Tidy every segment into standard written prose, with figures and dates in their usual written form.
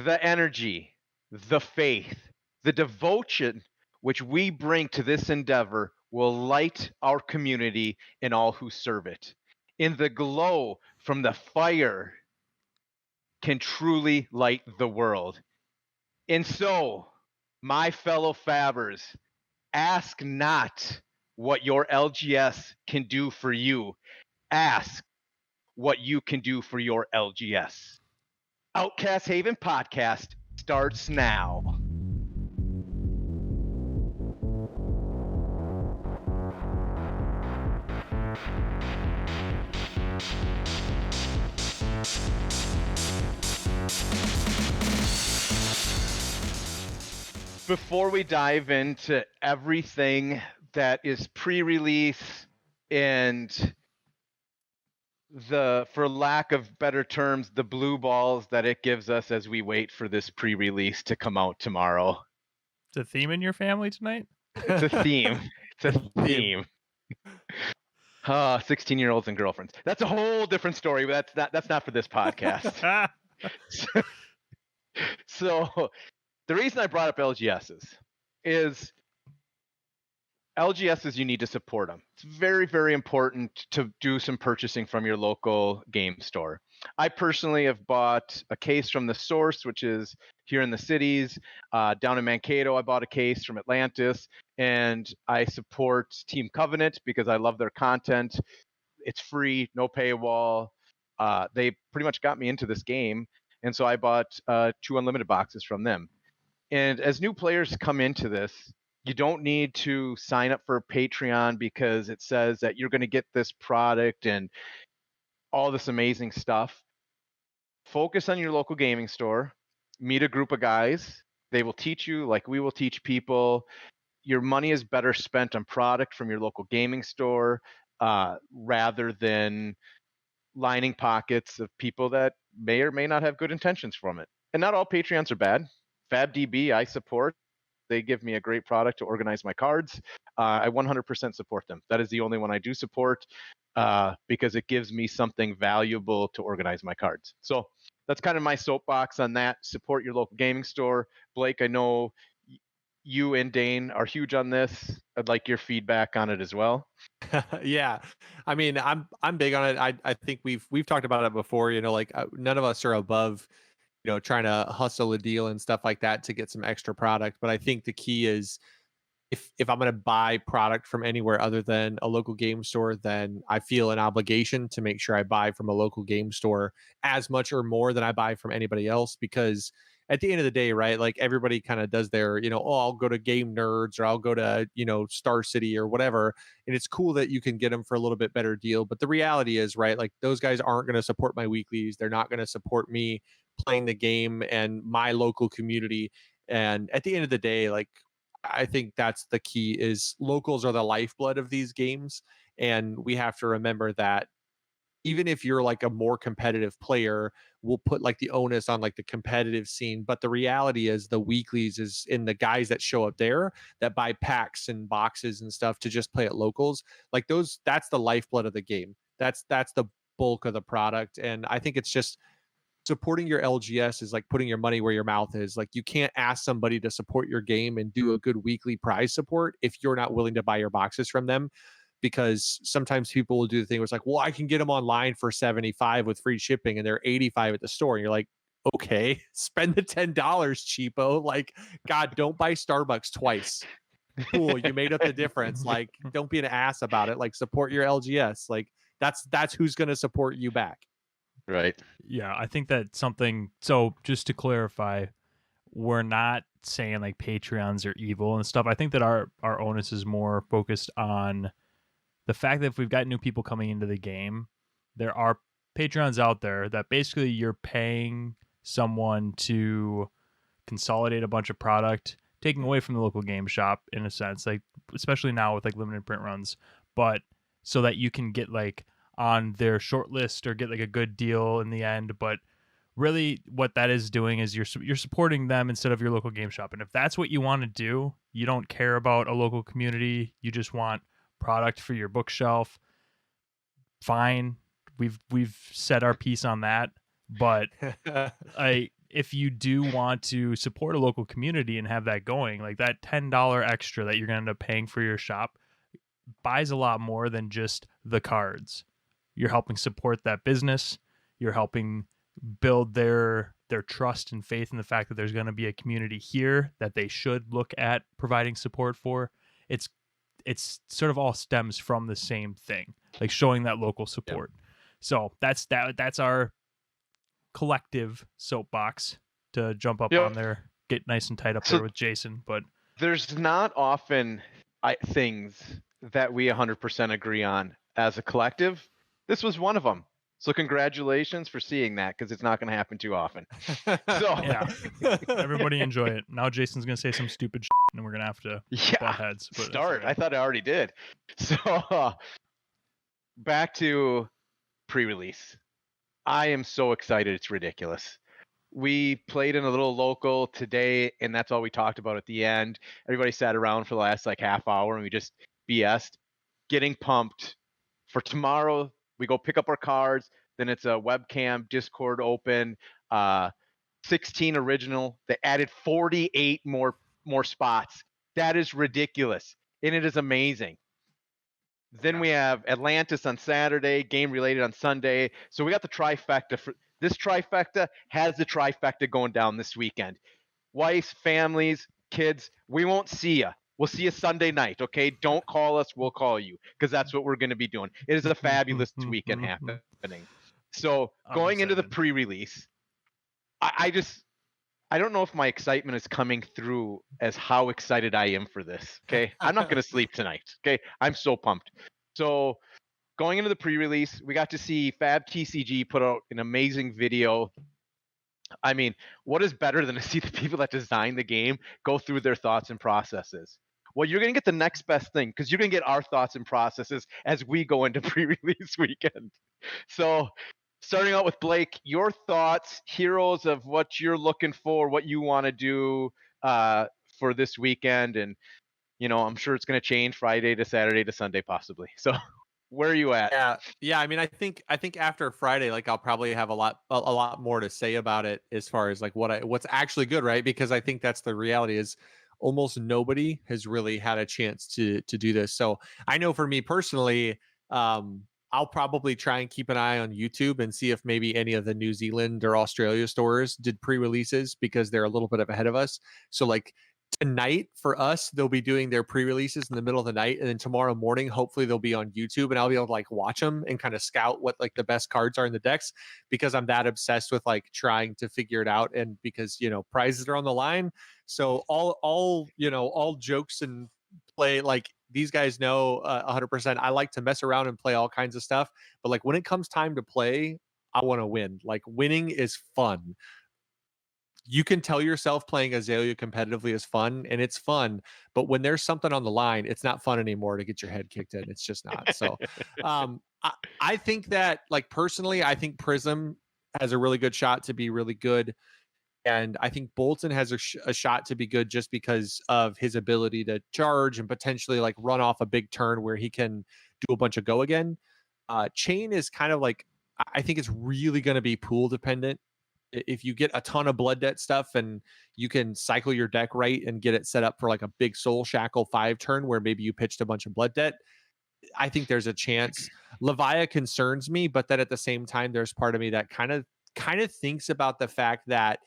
the energy, the faith, the devotion which we bring to this endeavor will light our community and all who serve it. In the glow from the fire can truly light the world. And so, my fellow Fabbers, ask not what your LGS can do for you. Ask what you can do for your LGS. Outcast Haven Podcast starts now. Before we dive into everything that is pre-release and for lack of better terms, the blue balls that it gives us as we wait for this pre-release to come out tomorrow. It's a theme in your family tonight? It's a theme. It's a theme. 16-year-olds and girlfriends. That's a whole different story, but that's not for this podcast. So the reason I brought up LGSs is LGSs, you need to support them. It's very, very important to do some purchasing from your local game store. I personally have bought a case from The Source, which is here in the cities. Down in Mankato, I bought a case from Atlantis, and I support Team Covenant because I love their content. It's free, no paywall. They pretty much got me into this game, and so I bought 2 unlimited boxes from them. And as new players come into this, you don't need to sign up for a Patreon because it says that you're going to get this product and all this amazing stuff. Focus on your local gaming store. Meet a group of guys. They will teach you like we will teach people. Your money is better spent on product from your local gaming store rather than lining pockets of people that may or may not have good intentions from it. And not all Patreons are bad. FabDB, I support. They give me a great product to organize my cards. I 100% support them. That is the only one I do support because it gives me something valuable to organize my cards. So that's kind of my soapbox on that. Support your local gaming store. Blake, I know you and Dane are huge on this. I'd like your feedback on it as well. Yeah, I mean, I'm big on it. I think we've talked about it before. You know, like none of us are above, you know, trying to hustle a deal and stuff like that to get some extra product. But I think the key is if I'm going to buy product from anywhere other than a local game store, then I feel an obligation to make sure I buy from a local game store as much or more than I buy from anybody else. Because at the end of the day, right, like everybody kind of does their, you know, oh, I'll go to Game Nerds or I'll go to, you know, Star City or whatever. And it's cool that you can get them for a little bit better deal. But the reality is, right, like those guys aren't going to support my weeklies. They're not going to support me playing the game and my local community. And at the end of the day, like, I think that's the key is locals are the lifeblood of these games. And we have to remember that even if you're like a more competitive player, we'll put like the onus on like the competitive scene. But the reality is the weeklies is in the guys that show up there that buy packs and boxes and stuff to just play at locals. Like those, that's the lifeblood of the game. That's the bulk of the product. And I think it's just supporting your LGS is like putting your money where your mouth is. Like you can't ask somebody to support your game and do a good weekly prize support if you're not willing to buy your boxes from them. Because sometimes people will do the thing where it's like, well, I can get them online for 75 with free shipping and they're 85 at the store. And you're like, okay, spend the $10, cheapo. Like, God, don't buy Starbucks twice. Cool, you made up the difference. Like, don't be an ass about it. Like, support your LGS. Like, that's who's going to support you back. Right. Yeah, I think that's something. So just to clarify, we're not saying like Patreons are evil and stuff. I think that our onus is more focused on the fact that if we've got new people coming into the game, there are Patreons out there that basically you're paying someone to consolidate a bunch of product, taking away from the local game shop in a sense, like especially now with like limited print runs, but so that you can get like on their short list or get like a good deal in the end. But really what that is doing is you're supporting them instead of your local game shop. And if that's what you want to do, you don't care about a local community, you just want product for your bookshelf, fine. We've said our piece on that, but if you do want to support a local community and have that going, like that $10 extra that you're going to end up paying for your shop buys a lot more than just the cards. You're helping support that business. You're helping build their trust and faith in the fact that there's going to be a community here that they should look at providing support for. It's sort of all stems from the same thing, like showing that local support. Yeah. So that's our collective soapbox to jump up on there, get nice and tight up there with Jason. But there's not often things that we 100% agree on as a collective. This was one of them. So congratulations for seeing that, because it's not going to happen too often. So yeah, everybody enjoy it. Now Jason's going to say some stupid shit, and we're going to have to butt heads. But start. I thought I already did. So back to pre-release. I am so excited. It's ridiculous. We played in a little local today, and that's all we talked about at the end. Everybody sat around for the last like half hour, and we just BS'd, getting pumped for tomorrow. We go pick up our cards. Then it's a webcam, Discord open, 16 original. They added 48 more spots. That is ridiculous, and it is amazing. Then we have Atlantis on Saturday, game related on Sunday. So we got the trifecta. This trifecta has the trifecta going down this weekend. Wives, families, kids, we won't see you. We'll see you Sunday night, okay? Don't call us. We'll call you, because that's what we're going to be doing. It is a fabulous weekend happening. So going into the pre-release, I don't know if my excitement is coming through as how excited I am for this, okay? I'm not going to sleep tonight, okay? I'm so pumped. So going into the pre-release, we got to see TCG put out an amazing video. I mean, what is better than to see the people that designed the game go through their thoughts and processes? Well, you're going to get the next best thing, because you're going to get our thoughts and processes as we go into pre-release weekend. So starting out with Blake, your thoughts, heroes of what you're looking for, what you want to do for this weekend. And, you know, I'm sure it's going to change Friday to Saturday to Sunday possibly. So where are you at? Yeah. I mean, I think after Friday, like I'll probably have a lot more to say about it as far as like what's actually good, right? Because I think that's the reality is almost nobody has really had a chance to do this. So I know for me personally, I'll probably try and keep an eye on YouTube and see if maybe any of the New Zealand or Australia stores did pre-releases, because they're a little bit ahead of us. So like tonight for us, they'll be doing their pre-releases in the middle of the night, and then tomorrow morning hopefully they'll be on YouTube, and I'll be able to like watch them and kind of scout what like the best cards are in the decks, because I'm that obsessed with like trying to figure it out, and because, you know, prizes are on the line. So all jokes and play, like these guys know 100%. I like to mess around and play all kinds of stuff, but like when it comes time to play, I want to win. Like winning is fun. You can tell yourself playing Azalea competitively is fun, and it's fun, but when there's something on the line, it's not fun anymore to get your head kicked in. It's just not. So I think that, like, personally, I think Prism has a really good shot to be really good. And I think Bolton has a shot to be good just because of his ability to charge and potentially like run off a big turn where he can do a bunch of go again. Chain is kind of like, I think it's really going to be pool dependent. If you get a ton of blood debt stuff and you can cycle your deck right and get it set up for like a big soul shackle 5 turn where maybe you pitched a bunch of blood debt, I think there's a chance. Levia concerns me, but then at the same time, there's part of me that kind of thinks about the fact that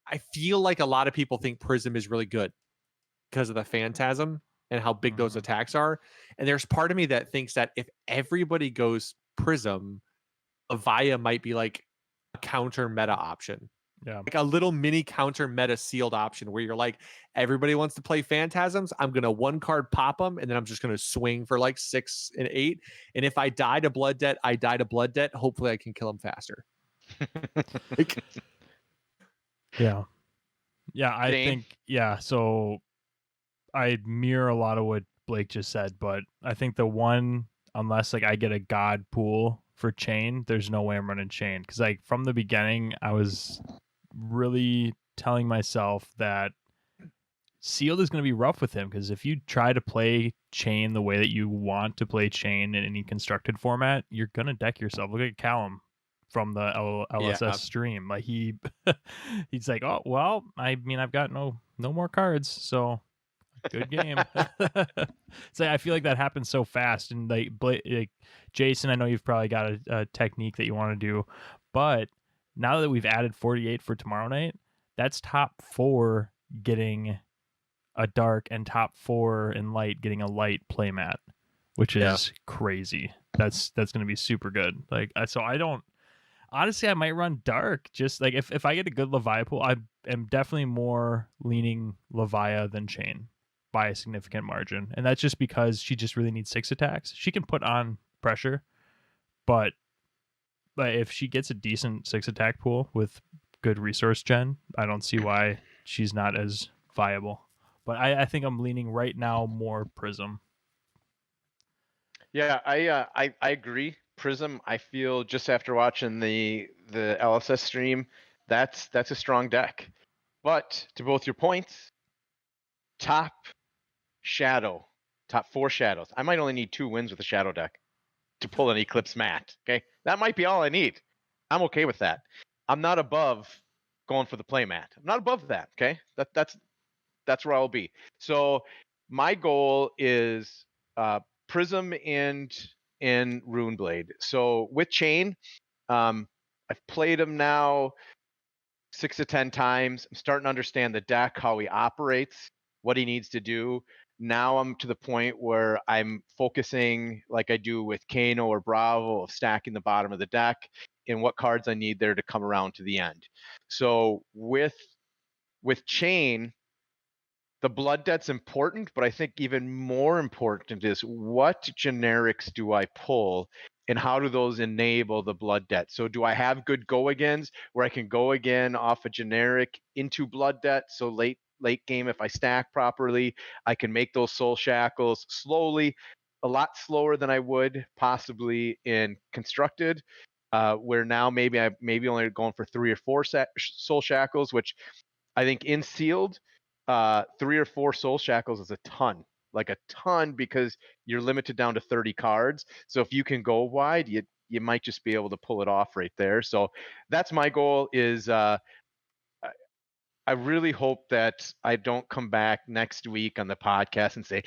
I feel like a lot of people think Prism is really good because of the Phantasm and how big those attacks are. And there's part of me that thinks that if everybody goes Prism, Avaya might be like a counter meta option. Yeah. Like a little mini counter meta sealed option where you're like, everybody wants to play Phantasms. I'm going to 1 card pop them, and then I'm just going to swing for like 6 and 8. And if I die to blood debt, I die to blood debt. Hopefully I can kill them faster. Yeah. I think, so I mirror a lot of what Blake just said, but I think the one, unless like I get a god pool for Chain, there's no way I'm running Chain, because like from the beginning I was really telling myself that Sealed is going to be rough with him, because if you try to play Chain the way that you want to play Chain in any constructed format, you're going to deck yourself. Look at Callum from the LSS stream. Like he's like, oh well, I mean I've got no more cards, so good game. So I feel like that happens so fast, and like Jason, I know you've probably got a technique that you want to do, but now that we've added 48 for tomorrow night, that's top 4 getting a dark and top 4 in light getting a light playmat, which is crazy. That's going to be super good. Like so I don't honestly, I might run dark. Just like if I get a good Leviathan pool, I am definitely more leaning Leviathan than Chain by a significant margin, and that's just because she just really needs 6 attacks. She can put on pressure, but if she gets a decent 6 attack pool with good resource gen, I don't see why she's not as viable. But I think I'm leaning right now more Prism. Yeah, I agree. Prism, I feel just after watching the LSS stream, that's a strong deck. But to both your points, top 4 shadows. I might only need 2 wins with a shadow deck to pull an Eclipse Mat. Okay, that might be all I need. I'm okay with that. I'm not above going for the playmat. I'm not above that. Okay, that's where I'll be. So my goal is Prism and Runeblade. So with Chain, I've played him now 6 to 10 times. I'm starting to understand the deck, how he operates, what he needs to do. Now I'm to the point where I'm focusing, like I do with Kano or Bravo, of stacking the bottom of the deck and what cards I need there to come around to the end. So with Chain, the blood debt's important, but I think even more important is what generics do I pull and how do those enable the blood debt? So do I have good go agains where I can go again off a generic into blood debt? So late game, if I stack properly, I can make those soul shackles slowly, a lot slower than I would possibly in constructed. Where now maybe only going for 3 or 4 soul shackles, which I think in sealed, 3 or 4 soul shackles is a ton, like a ton, because you're limited down to 30 cards. So if you can go wide, you might just be able to pull it off right there. So that's my goal. Is I really hope that I don't come back next week on the podcast and say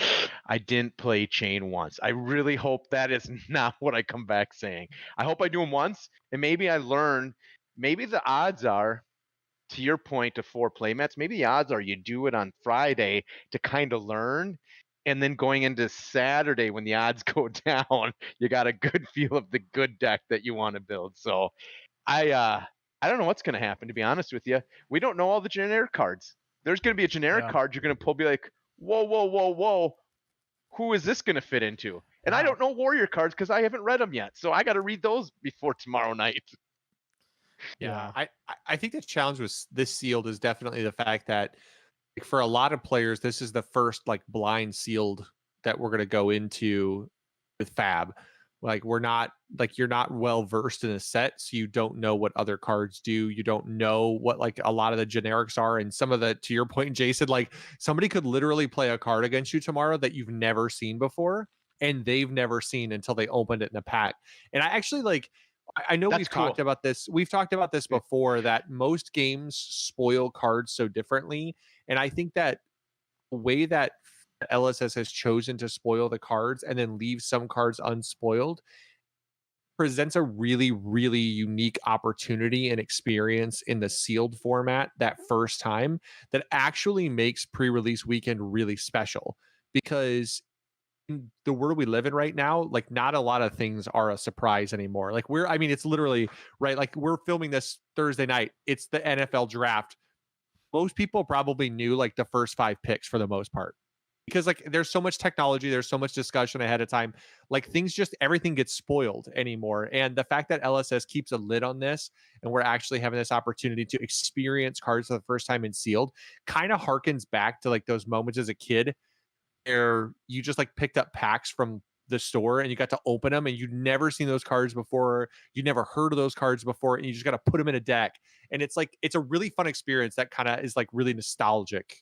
I didn't play Chain once. I really hope that is not what I come back saying. I hope I do them once, and maybe I learn. Maybe the odds are, to your point of 4 playmats, maybe the odds are you do it on Friday to kind of learn, and then going into Saturday when the odds go down, you got a good feel of the good deck that you want to build. So I don't know what's going to happen, to be honest with you. We don't know all the generic cards. There's going to be a generic card you're going to pull, be like, whoa, who is this going to fit into? And I don't know warrior cards because I haven't read them yet, so I got to read those before tomorrow night. Yeah. I think the challenge with this sealed is definitely the fact that, like, for a lot of players, this is the first like blind sealed that we're going to go into with Fab. Like, we're not, like, you're not well versed in a set, so you don't know what other cards do. You don't know what like a lot of the generics are, and some of the, to your point, Jason, like somebody could literally play a card against you tomorrow that you've never seen before, and they've never seen until they opened it in a pack. And I actually like, I know we've talked about this. We've talked about this before, that most games spoil cards so differently. And I think that the way that LSS has chosen to spoil the cards and then leave some cards unspoiled presents a really, really unique opportunity and experience in the sealed format that first time, that actually makes pre-release weekend really special. Because in the world we live in right now, like, not a lot of things are a surprise anymore. Like, I mean, it's literally, right, like, we're filming this Thursday night. It's the NFL draft. Most people probably knew like the first 5 picks for the most part, because like there's so much technology, there's so much discussion ahead of time. Like, things just, everything gets spoiled anymore. And the fact that LSS keeps a lid on this, and we're actually having this opportunity to experience cards for the first time in sealed, kind of harkens back to like those moments as a kid where you just like picked up packs from the store and you got to open them, and you'd never seen those cards before, you never heard of those cards before, and you just got to put them in a deck. And it's like, it's a really fun experience that kind of is like really nostalgic.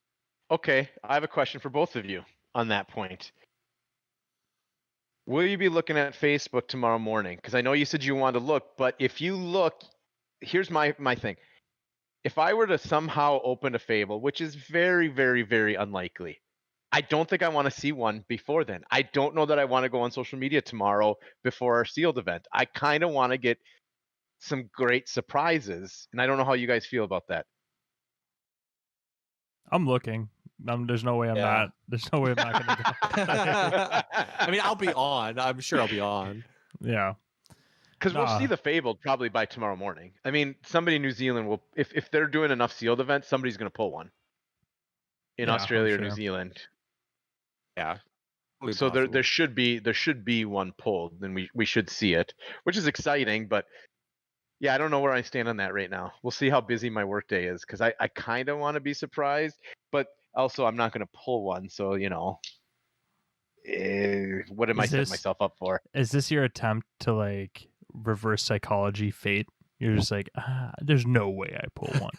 Okay, I have a question for both of you on that point. Will you be looking at Facebook tomorrow morning? Because I know you said you wanted to look, but if you look, here's my thing. If I were to somehow open a Fable, which is very, very, very unlikely, I don't think I want to see one before then. I don't know that I want to go on social media tomorrow before our sealed event. I kind of want to get some great surprises, and I don't know how you guys feel about that. I'm looking. There's no way I'm not. There's no way I'm not going to go. I mean, I'll be on. I'm sure I'll be on. Yeah. Because we'll see the Fabled probably by tomorrow morning. I mean, somebody in New Zealand will, if they're doing enough sealed events, somebody's going to pull one in Australia or New Zealand. Yeah. So there should be one pulled, and we should see it, which is exciting. But yeah, I don't know where I stand on that right now. We'll see how busy my workday is, because I kind of want to be surprised, but also I'm not going to pull one. So what am I setting myself up for? Is this your attempt to like reverse psychology fate? You're just like, there's no way I pull one.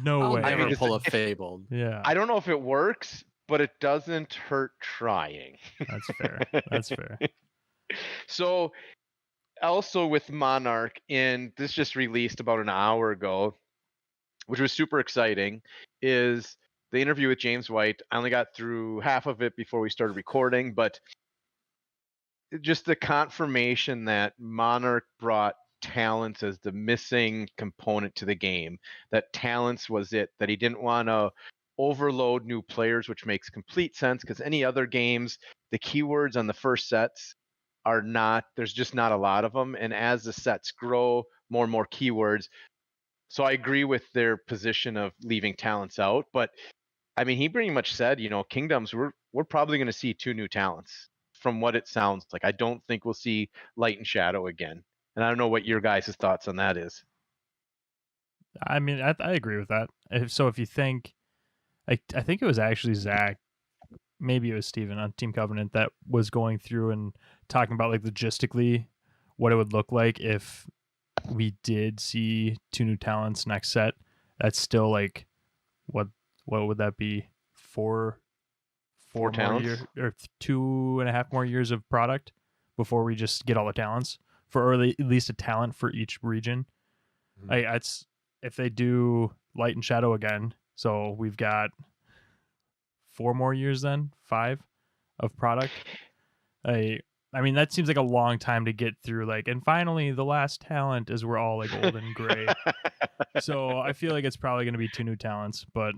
No way. I never pull a Fabled. Yeah. I don't know if it works, but it doesn't hurt trying. That's fair. That's fair. So also with Monarch, and this just released about an hour ago, which was super exciting, is the interview with James White. I only got through half of it before we started recording, but just the confirmation that Monarch brought talents as the missing component to the game, that talents was it, that he didn't want to overload new players, which makes complete sense, because any other games, the keywords on the first sets are not, there's just not a lot of them, and as the sets grow, more and more keywords. So I agree with their position of leaving talents out, but I mean, he pretty much said, Kingdoms, we're probably going to see 2 new talents from what it sounds like. I don't think we'll see Light and Shadow again. And I don't know what your guys' thoughts on that is. I mean, I agree with that. If you think, I think it was actually Zach, maybe it was Steven on Team Covenant, that was going through and talking about like logistically what it would look like if we did see 2 new talents next set. That's still like, what would that be? 4 more talents years, or 2.5 more years of product before we just get all the talents for, or at least a talent for each region. Mm-hmm. If they do Light and Shadow again, so we've got 4 more years, then 5 of product. I mean, that seems like a long time to get through. Like, and finally, the last talent is we're all like old and gray. So I feel like it's probably going to be 2 new talents, but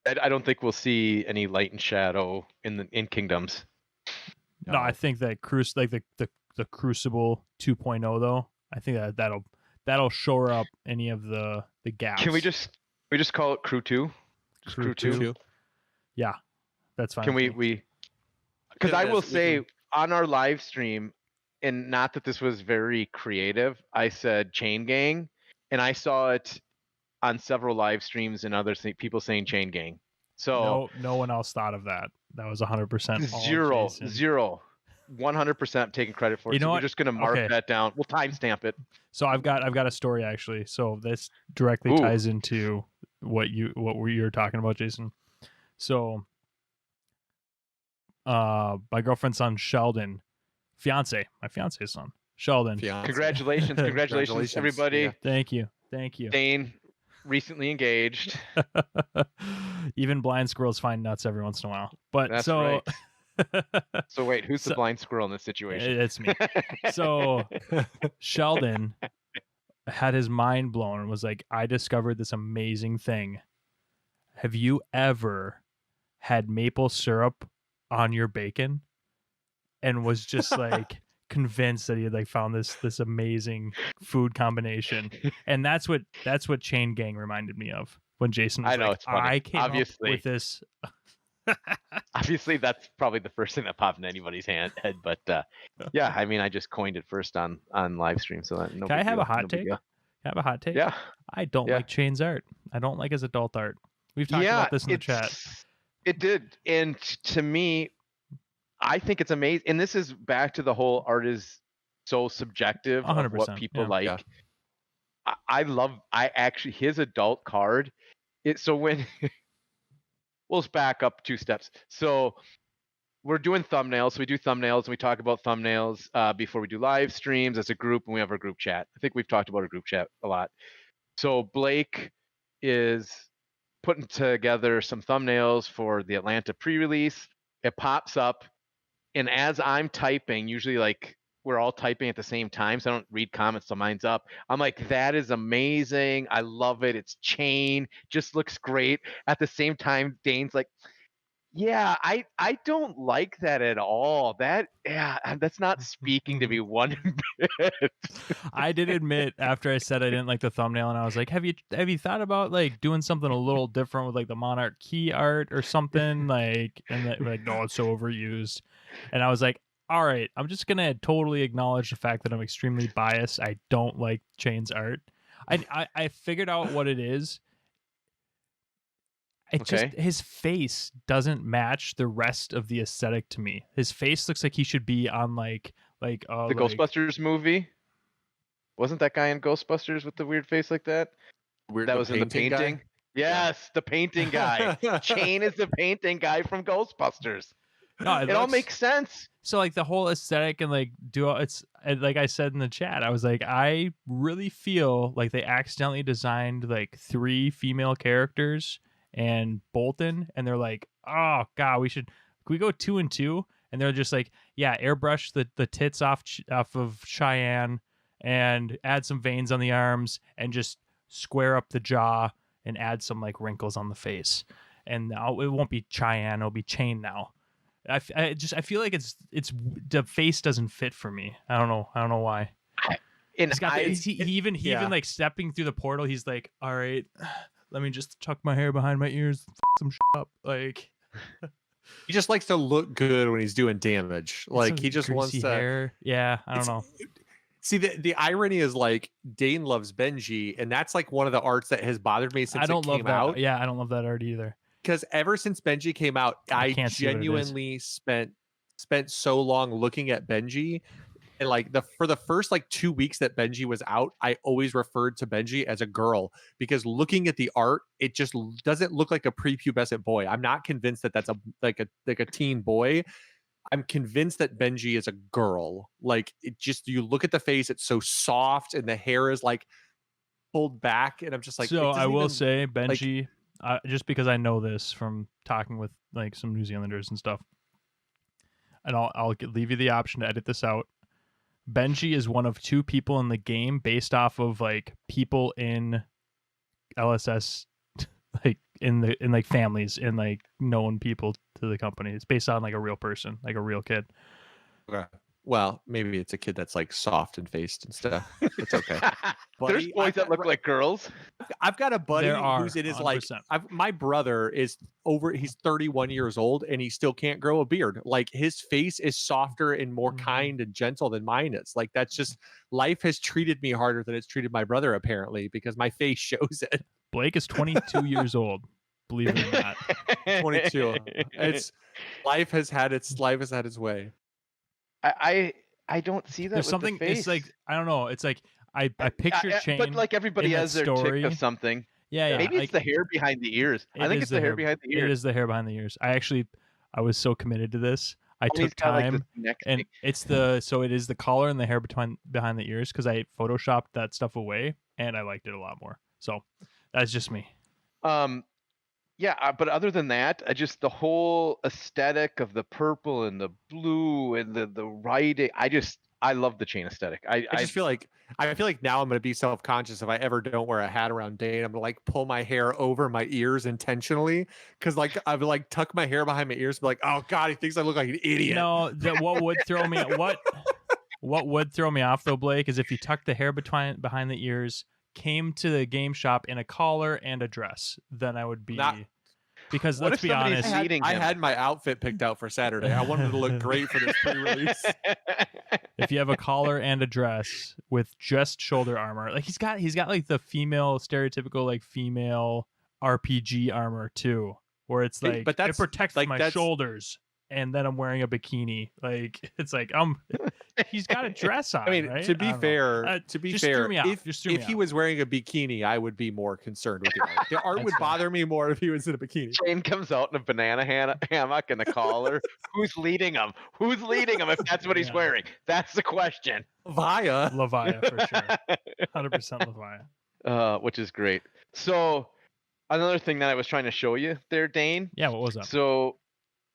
I don't think we'll see any Light and Shadow in Kingdoms. No, I think that the Crucible 2.0 though. I think that'll shore up any of the gaps. Can we just call it Crew 2? Just Crew 2. Yeah, that's fine. Can we? Because I will say on our live stream, and not that this was very creative, I said Chain Gang, and I saw it on several live streams and other people saying Chain Gang. So no one else thought of that. That was 100% zero. 100% taking credit for it. So we're just gonna mark that down. We'll timestamp it. So I've got a story actually. So this directly ties into what you were talking about, Jason. So my girlfriend's son Sheldon, my fiance's son Sheldon. Congratulations, everybody. Yeah. Thank you. Dane, recently engaged. Even blind squirrels find nuts every once in a while. But that's right. So wait, who's the blind squirrel in this situation? It's me. So Sheldon had his mind blown and was like, I discovered this amazing thing. Have you ever had maple syrup on your bacon? And was just like convinced that he had like found this amazing food combination. And that's what Chain Gang reminded me of when Jason was it's funny. I came up with this. Obviously, that's probably the first thing that popped in anybody's head. But yeah, I mean, I just coined it first on live stream. So that Can I have a hot take? Yeah. I don't like Chain's art. I don't like his adult art. We've talked about this in the chat. It did. And to me, I think it's amazing. And this is back to the whole art is so subjective of what people like. Yeah. I actually, his adult card, so when... We'll back up 2 steps. So we're doing thumbnails. So we do thumbnails and we talk about thumbnails before we do live streams as a group, and we have our group chat. I think we've talked about our group chat a lot. So Blake is putting together some thumbnails for the Atlanta pre-release. It pops up, and as I'm typing, usually like we're all typing at the same time, so I don't read comments till mine's up. I'm like, that is amazing. I love it. It's chain, just looks great. At the same time, Dane's like, yeah, I don't like that at all. That's not speaking to me one bit. I did admit after I said I didn't like the thumbnail, and I was like, have you thought about like doing something a little different with like the Monarch key art or something like? And that like, no, it's so overused. And I was like, all right, I'm just gonna totally acknowledge the fact that I'm extremely biased. I don't like Chain's art. I figured out what it is. It just his face doesn't match the rest of the aesthetic to me. His face looks like he should be on the Ghostbusters movie. Wasn't that guy in Ghostbusters with the weird face like that? That was in the painting. Guy? Yes, the painting guy. Chain is the painting guy from Ghostbusters. No, it all makes sense. So like the whole aesthetic and like it's like I said in the chat, I was like, I really feel like they accidentally designed like 3 female characters and Bolton, and they're like, oh god, can we go 2 and 2? And they're just like, yeah, airbrush the tits off of Cheyenne and add some veins on the arms and just square up the jaw and add some like wrinkles on the face. And now it won't be Cheyenne, it'll be Chain now. I feel like it's the face doesn't fit for me. I don't know why. He even like stepping through the portal, he's like, all right, let me just tuck my hair behind my ears, some shit up. Like, he just likes to look good when he's doing damage. Like he just wants to. Hair. Yeah, I don't know. See, the irony is like Dane loves Benji, and that's like one of the arts that has bothered me since it came out. Yeah, I don't love that art either. Because ever since Benji came out, I genuinely spent so long looking at Benji. And like for the first like 2 weeks that Benji was out, I always referred to Benji as a girl, because looking at the art, it just doesn't look like a prepubescent boy. I'm not convinced that that's a teen boy. I'm convinced that Benji is a girl. Like it just, you look at the face, it's so soft, and the hair is like pulled back, and I'm just like. So I will say Benji, just because I know this from talking with like some New Zealanders and stuff, and I'll leave you the option to edit this out. Benji is one of 2 people in the game based off of like people in LSS, like in like families and like known people to the company. It's based on like a real person, like a real kid. Okay. Well, maybe it's a kid that's like soft and faced and stuff. It's okay. There's boys that look like girls. I've got a buddy who's in his 100%. Like my brother is he's 31 years old and he still can't grow a beard. Like his face is softer and more kind and gentle than mine is. Like that's just, life has treated me harder than it's treated my brother, apparently, because my face shows it. Blake is 22 years old. Believe it or not. 22. It's life has had its way. I don't see that. There's with something. The face. It's like, I don't know. It's like I picture Chain, but like everybody has their tick of something. Yeah. Maybe it's the hair behind the ears. I think it's the hair behind the ears. It is the hair behind the ears. I was so committed to this. I took time, and it is the collar and the hair behind the ears, because I photoshopped that stuff away and I liked it a lot more. So that's just me. Yeah, but other than that, just the whole aesthetic of the purple and the blue and the writing, I love the Chain aesthetic. I feel like now I'm going to be self-conscious if I ever don't wear a hat around Dane. I'm going to like pull my hair over my ears intentionally, because like I would like tuck my hair behind my ears and be like, oh god, he thinks I look like an idiot. No, what would throw me what would throw me off though, Blake, is if you tuck the hair behind the ears, came to the game shop in a collar and a dress, then I would be because let's be honest, I had my outfit picked out for Saturday. I wanted to look great for this pre-release. If you have a collar and a dress with just shoulder armor, like he's got like the stereotypical like female RPG armor too, where it's like, but it protects like my shoulders. and then I'm wearing a bikini. Like it's like he's got a dress on. I mean, right? to be fair, just threw me out. if he was wearing a bikini, I would be more concerned with the art. The art would bother me more if he was in a bikini. Shane comes out in a banana hammock and a collar. Who's leading him? Who's leading him if that's what he's wearing? That's the question. Lavia for sure. 100% Lavia. Which is great. So another thing that I was trying to show you there, Dane. Yeah, what was that? So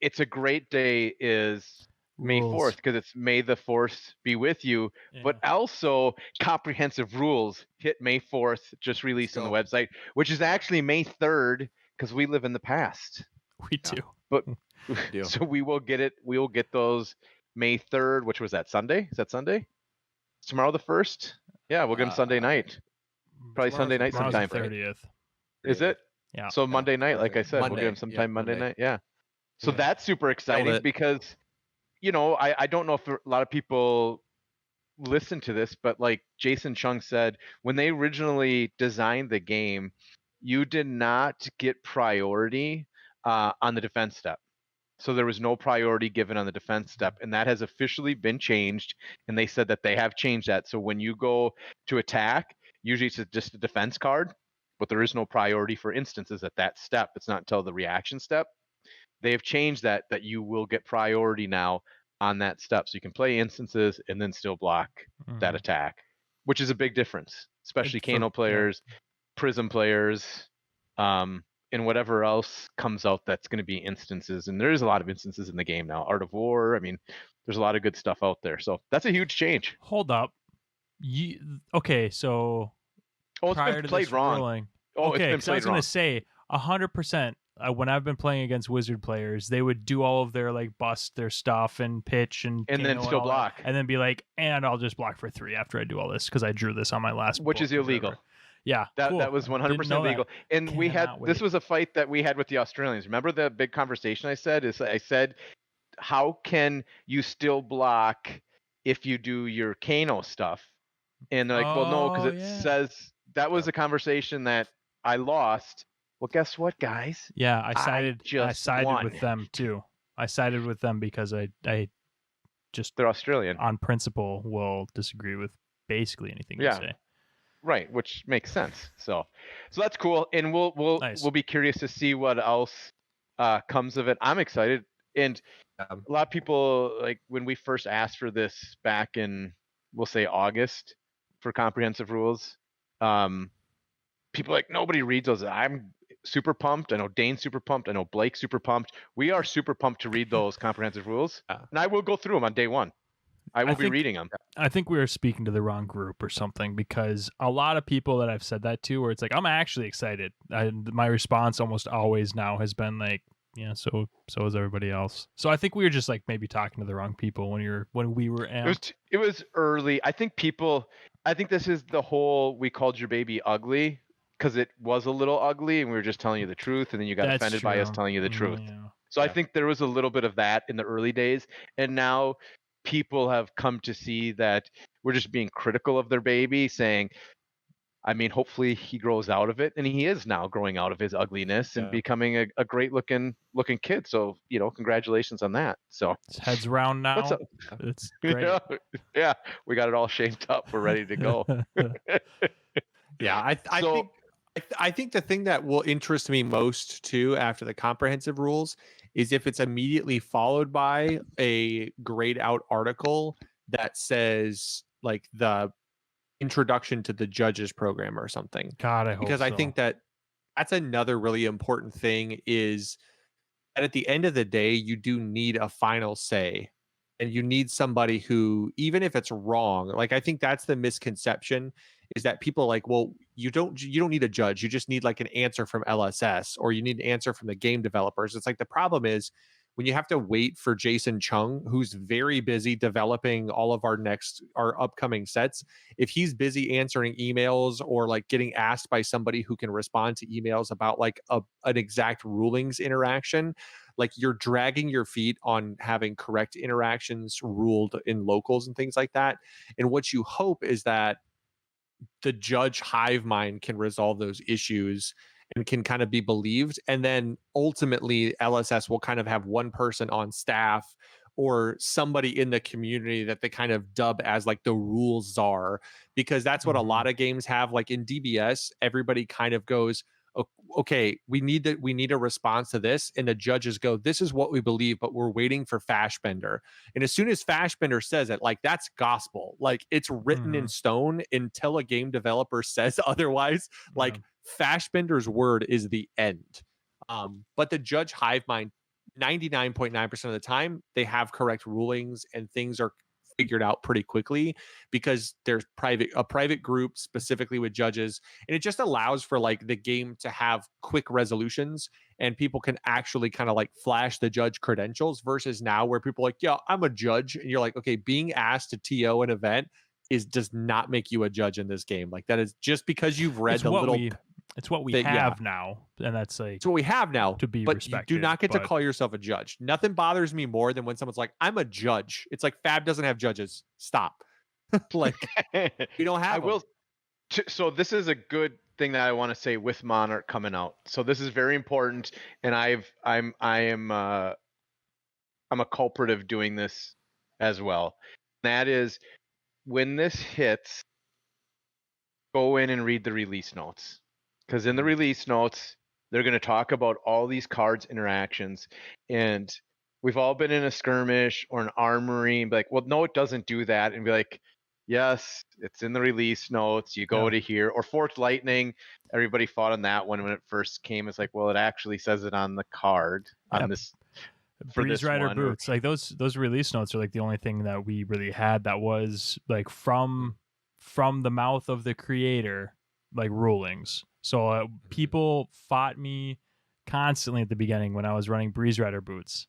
it's a great day is May 4th because it's May the Force be with you, but also comprehensive rules hit May 4th, just released on the website, which is actually May 3rd because we live in the past. We do. But so we will get it. We will get those May 3rd, which was that Sunday? Is that Sunday? Tomorrow the 1st? Yeah, we'll get them Sunday night. Probably Sunday night sometime. 30th. Is it? Yeah. So Monday night, like I said, we'll get them sometime Monday night. Yeah. So that's super exciting because, you know, I don't know if a lot of people listen to this, but like Jason Chung said, when they originally designed the game, you did not get priority on the defense step. So there was no priority given on the defense step, and that has officially been changed. And they said that they have changed that. So when you go to attack, usually it's just a defense card, but there is no priority for instances at that step. It's not until the reaction step. They have changed that you will get priority now on that step. So you can play instances and then still block that attack, which is a big difference, especially Kano players, Prism players, and whatever else comes out that's going to be instances. And there's a lot of instances in the game now. Art of War. I mean, there's a lot of good stuff out there. So that's a huge change. Hold up. Okay, so it's been played wrong. Ruling, okay, it's been played I was going to say 100%. When I've been playing against Wizard players, they would do all of their like bust their stuff and pitch and then still block, and then be like, and I'll just block for 3 after I do all this because I drew this on my last, which is illegal. Yeah, that was 100% legal. And we had this was a fight that we had with the Australians. Remember the big conversation I said, how can you still block if you do your Kano stuff? And they're like, well, no, because it says that was a conversation that I lost. Well, guess what, guys? Yeah, I sided with them too. I sided with them because I just they're Australian on principle will disagree with basically anything you say. Right, which makes sense. So that's cool, and we'll be curious to see what else comes of it. I'm excited, and a lot of people, like when we first asked for this back in, we'll say August, for comprehensive rules, people like nobody reads those. I'm super pumped. I know Dane's super pumped. I know Blake's super pumped. We are super pumped to read those comprehensive rules, and I will go through them on day one. I will be reading them. I think we were speaking to the wrong group or something, because a lot of people that I've said that to, where it's like, I'm actually excited. My response almost always now has been like, yeah, so is everybody else. So I think we were just like maybe talking to the wrong people when we were amped. It was early. I think this is the whole "we called your baby ugly" because it was a little ugly and we were just telling you the truth, and then you got offended by us telling you the truth. So I think there was a little bit of that in the early days, and now people have come to see that we're just being critical of their baby, saying, I mean, hopefully he grows out of it, and he is now growing out of his ugliness and becoming a great looking kid. So, congratulations on that. So his head's round now. It's great. Yeah, we got it all shaped up. We're ready to go. Yeah, I think the thing that will interest me most too after the comprehensive rules is if it's immediately followed by a grayed out article that says like the introduction to the judges program or something. God, I hope because I think that's another really important thing, is that at the end of the day, you do need a final say, and you need somebody who, even if it's wrong, like I think that's the misconception, is that people are like, well, you don't need a judge. You just need like an answer from LSS, or you need an answer from the game developers. It's like, the problem is when you have to wait for Jason Chung, who's very busy developing all of our upcoming sets, if he's busy answering emails or like getting asked by somebody who can respond to emails about like an exact rulings interaction, like you're dragging your feet on having correct interactions ruled in locals and things like that. And what you hope is that the judge hive mind can resolve those issues and can kind of be believed. And then ultimately LSS will kind of have one person on staff or somebody in the community that they kind of dub as like the rules czar, because that's what a lot of games have. Like in DBS, everybody kind of goes, okay, we need a response to this, and the judges go, this is what we believe, but we're waiting for Fashbender. And as soon as Fashbender says it, like that's gospel, like it's written in stone until a game developer says otherwise. Like Fashbender's word is the end. But the judge hive mind, 99.9% of the time, they have correct rulings and things are figured out pretty quickly because there's a private group specifically with judges, and it just allows for like the game to have quick resolutions and people can actually kind of like flash the judge credentials, versus now where people are like, yeah, I'm a judge, and you're like, okay, being asked to TO an event does not make you a judge in this game. Like that is just because you've read it's what we have now, and that's like it's what we have now to be but respected. You do not get to call yourself a judge. Nothing bothers me more than when someone's like, I'm a judge. It's like, Fab doesn't have judges. Stop. Like we don't have them. So this is a good thing that I want to say with Monarch coming out. So this is very important, and I'm a culprit of doing this as well. That is, when this hits, go in and read the release notes, because in the release notes they're going to talk about all these cards interactions, and we've all been in a skirmish or an armory and be like, well, no, it doesn't do that, and be like, yes, it's in the release notes, you go to here. Or Forked Lightning, everybody fought on that one when it first came. It's like, well, it actually says it on the card on this for Breeze this Rider one. boots, like those release notes are like the only thing that we really had that was like from the mouth of the creator, like rulings. So people fought me constantly at the beginning when I was running Breeze Rider boots.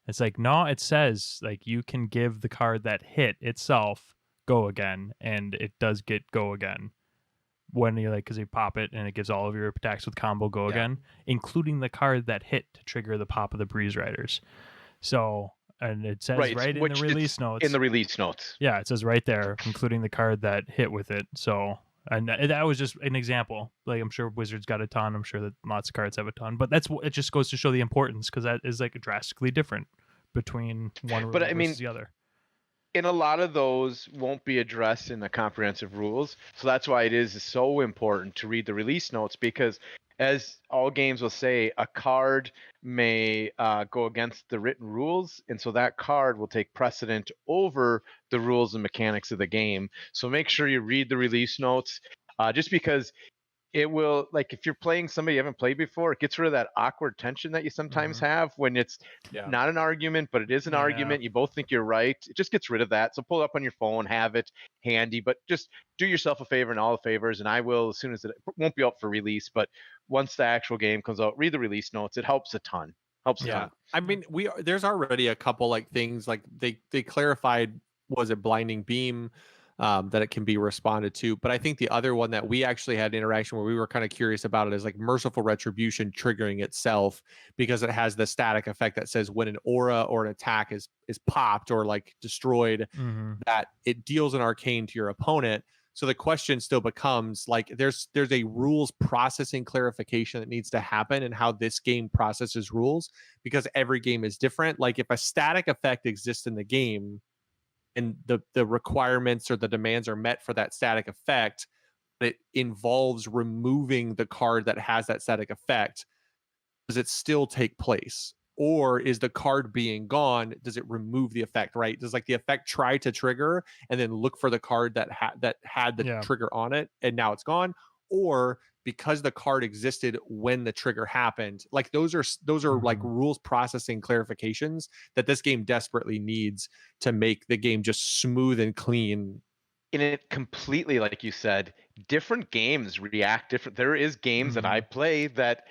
It's like, no, it says like you can give the card that hit itself go again, and it does get go again when you like, because you pop it and it gives all of your attacks with combo go again, including the card that hit to trigger the pop of the Breeze Riders. So, and it says right in the release notes. In the release notes. Yeah, it says right there, including the card that hit with it. So, and that was just an example. Like, I'm sure Wizards got a ton. I'm sure that lots of cards have a ton. But it just goes to show the importance, because that is like drastically different between one rule versus the other. And a lot of those won't be addressed in the comprehensive rules. So that's why it is so important to read the release notes, because as all games will say, a card may go against the written rules, and so that card will take precedent over the rules and mechanics of the game. So make sure you read the release notes, just because it will, like, if you're playing somebody you haven't played before, it gets rid of that awkward tension that you sometimes have when it's not an argument, but it is an argument. You both think you're right. It just gets rid of that. So pull it up on your phone, have it handy, but just do yourself a favor and all the favors. And I will, as soon as it won't be up for release, but once the actual game comes out, read the release notes. It helps a ton. Helps a ton. I mean, there's already a couple like things like they clarified, was it Blinding Beam? That it can be responded to. But I think the other one that we actually had interaction where we were kind of curious about it is like Merciful Retribution triggering itself, because it has the static effect that says when an aura or an attack is popped or like destroyed, that it deals an arcane to your opponent. So the question still becomes like, there's a rules processing clarification that needs to happen in how this game processes rules, because every game is different. Like if a static effect exists in the game, and the requirements or the demands are met for that static effect, it involves removing the card that has that static effect, does it still take place? Or is the card being gone, does it remove the effect, right? Does like the effect try to trigger and then look for the card that had the trigger on it and now it's gone? Or because the card existed when the trigger happened, like those are like rules processing clarifications that this game desperately needs to make the game just smooth and clean. And it completely, like you said, different games react different. There is games that I play that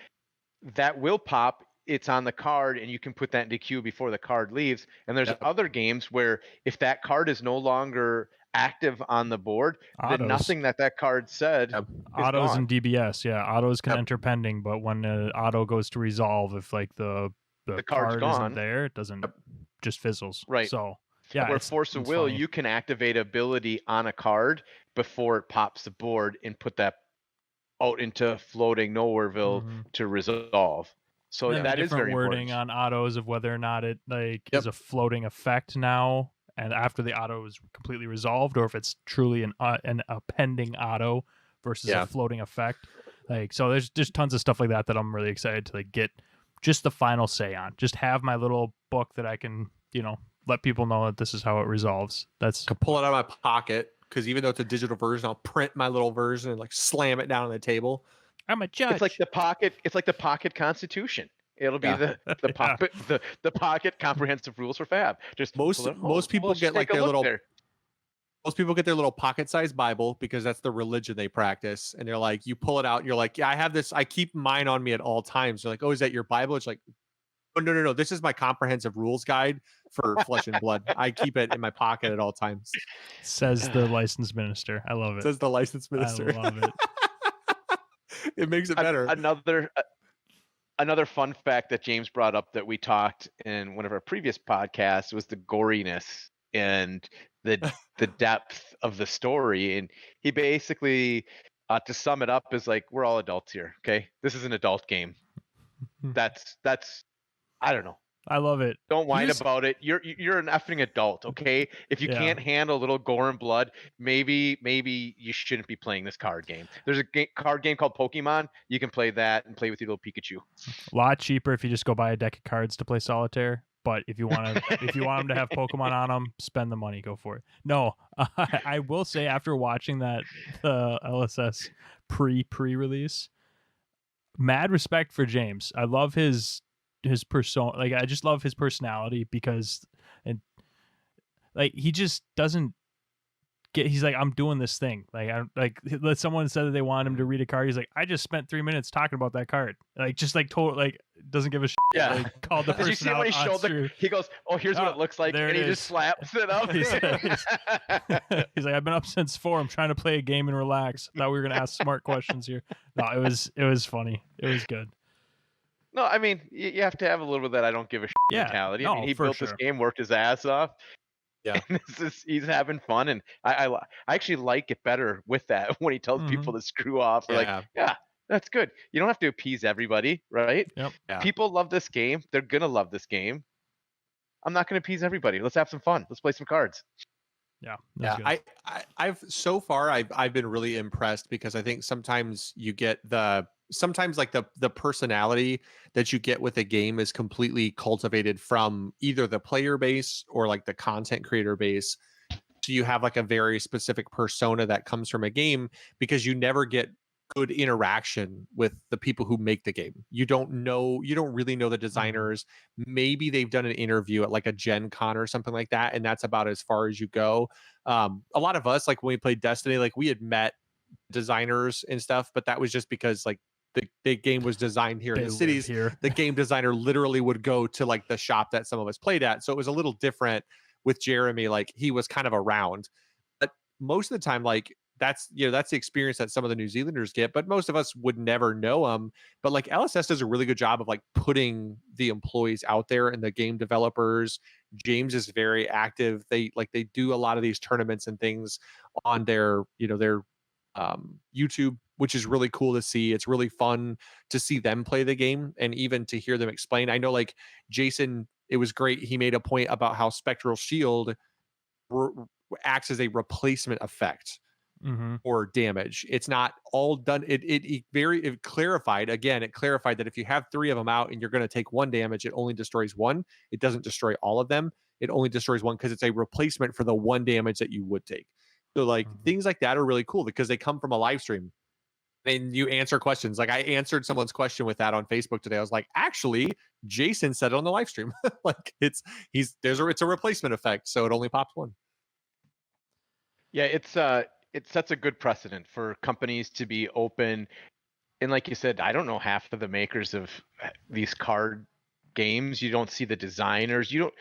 will pop, it's on the card, and you can put that into queue before the card leaves. And there's other games where if that card is no longer active on the board, then nothing that card said is autos gone. and DBS, autos can enter pending, but when the auto goes to resolve, if like the card isn't there, it doesn't, just fizzles. Right. So where Force of Will, you can activate ability on a card before it pops the board and put that out into floating Nowhereville to resolve. So and that the is different very wording important. on autos of whether or not it Yep. is a floating effect now, and after the auto is completely resolved, or if it's truly a pending auto versus a floating effect. So there's just tons of stuff like that I'm really excited to get just the final say on. Just have my little book that I can let people know that this is how it resolves. That's can pull it out of my pocket, because even though it's a digital version, I'll print my little version and slam it down on the table. I'm a judge. It's like the pocket. It's like the pocket constitution. It'll be the pocket the pocket comprehensive rules for Fab. Just most people get their little there. Most people get their little pocket-sized Bible because that's the religion they practice, and they're like, you pull it out, and you're like, yeah, I have this. I keep mine on me at all times. They're like, oh, is that your Bible? It's like, oh, no. This is my comprehensive rules guide for Flesh and Blood. I keep it in my pocket at all times. Says the licensed minister. I love it. Says the licensed minister. I love it. It makes it better. Another fun fact that James brought up that we talked in one of our previous podcasts was the goriness and the depth of the story. And he basically, to sum it up, is like, we're all adults here. Okay, this is an adult game. That's I don't know. I love it. Don't whine about it. You're an effing adult, okay? If you can't handle a little gore and blood, maybe you shouldn't be playing this card game. There's a card game called Pokemon. You can play that and play with your little Pikachu. A lot cheaper if you just go buy a deck of cards to play solitaire. But if you want them to have Pokemon on them, spend the money. Go for it. No, I will say after watching that LSS pre-release, mad respect for James. I love his persona. I just love his personality because he just doesn't get. He's like, I'm doing this thing. Someone said that they want him to read a card. He's like, I just spent 3 minutes talking about that card. Doesn't give a shit. Yeah. Called the person. Did you see when he showed he goes, oh, here's what it looks like, and he just slaps it up. He's like, I've been up since 4. I'm trying to play a game and relax. Thought we were gonna ask smart questions here. No, it was funny. It was good. No, I mean, you have to have a little bit of that I don't give a shit mentality. I mean, he built this game, worked his ass off. Yeah, and he's having fun, and I actually like it better with that when he tells people to screw off. Yeah, that's good. You don't have to appease everybody, right? Yep. Yeah. People love this game. They're gonna love this game. I'm not gonna appease everybody. Let's have some fun. Let's play some cards. Yeah. I've so far I've been really impressed because I think sometimes you get the personality that you get with a game is completely cultivated from either the player base or the content creator base. So you have a very specific persona that comes from a game because you never get good interaction with the people who make the game. You don't really know the designers. Maybe they've done an interview at a Gen Con or something like that, and that's about as far as you go. A lot of us, when we played Destiny, we had met designers and stuff, but that was just because the game was designed here in the cities. The game designer literally would go to the shop that some of us played at. So it was a little different with Jeremy. He was kind of around, but most of the time, that's the experience that some of the New Zealanders get, but most of us would never know them. But LSS does a really good job of putting the employees out there and the game developers. James is very active. They do a lot of these tournaments and things on their YouTube, which is really cool to see. It's really fun to see them play the game and even to hear them explain. I know Jason, it was great. He made a point about how Spectral Shield acts as a replacement effect or damage. It's not all done. It clarified that if you have 3 of them out and you're going to take 1 damage, it only destroys 1. It doesn't destroy all of them. It only destroys 1 because it's a replacement for the 1 damage that you would take. So things like that are really cool because they come from a live stream and you answer questions. I answered someone's question with that on Facebook today. I was like, actually, Jason said it on the live stream. It's a replacement effect. So it only pops 1. Yeah, it sets a good precedent for companies to be open. And like you said, I don't know half of the makers of these card games. You don't see the designers. You don't.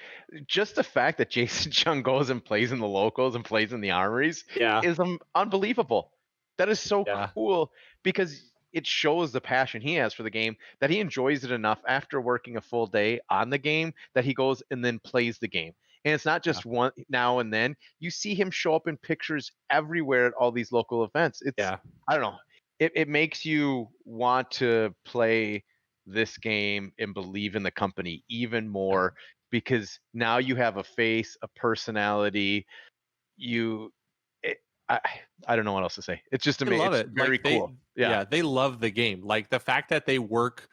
Just the fact that Jason Chung goes and plays in the locals and plays in the armories is unbelievable. That is so cool because it shows the passion he has for the game, that he enjoys it enough after working a full day on the game that he goes and then plays the game. And it's not just one now and then. You see him show up in pictures everywhere at all these local events. I don't know. it makes you want to play this game and believe in the company even more, because now you have a face, a personality. You, it, I, I don't know what else to say. It's just I love it's it. very Like they, cool. Yeah. they love the game. Like the fact that they work